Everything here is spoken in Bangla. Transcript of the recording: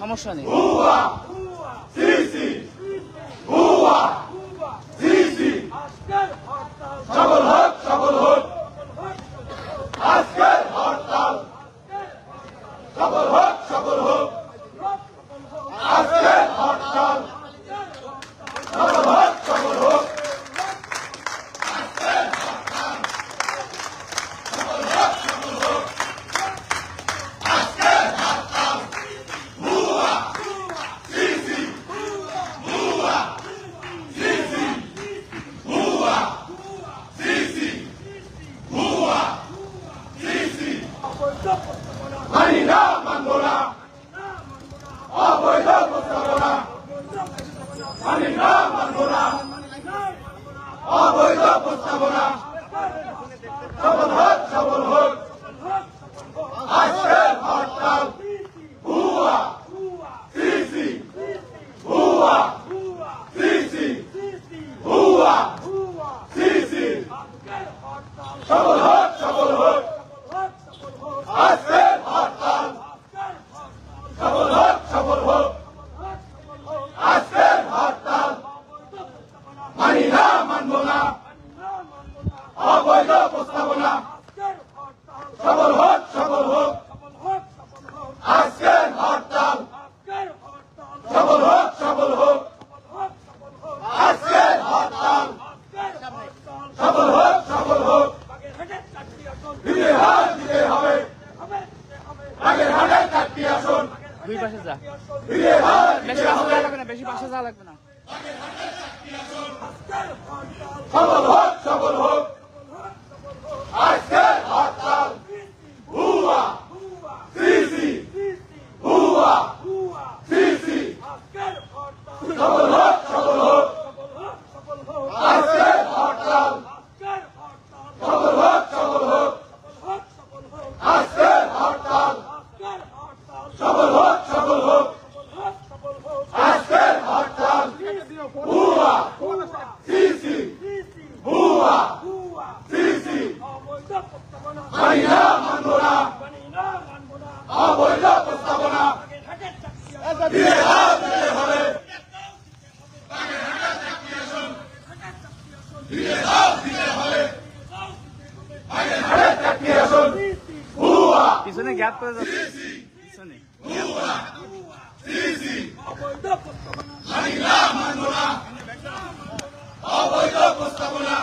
সমস্যা নেই। দুই পাশে যা, বেশি পাশে যাওয়া লাগবে না, বেশি পাশে যাওয়া লাগবে না। সফল হোক, সফল হোক আজকের হরতাল। হুয়া সিসি, হুয়া সিসি, সফল হোক, সফল হোক আজকের হরতাল। সফল হোক, সফল হোক আজকের হরতাল। সফল হোক, সফল হোক আজকের হরতাল। হুয়া সিসি, হুয়া সিসি, মানি না, মানব না অবৈধ প্রস্তাবনা। দিতে হবে, পিছনে গ্যাপ করে যাচ্ছে, পিছনে অবৈধ প্রস্তাবনা।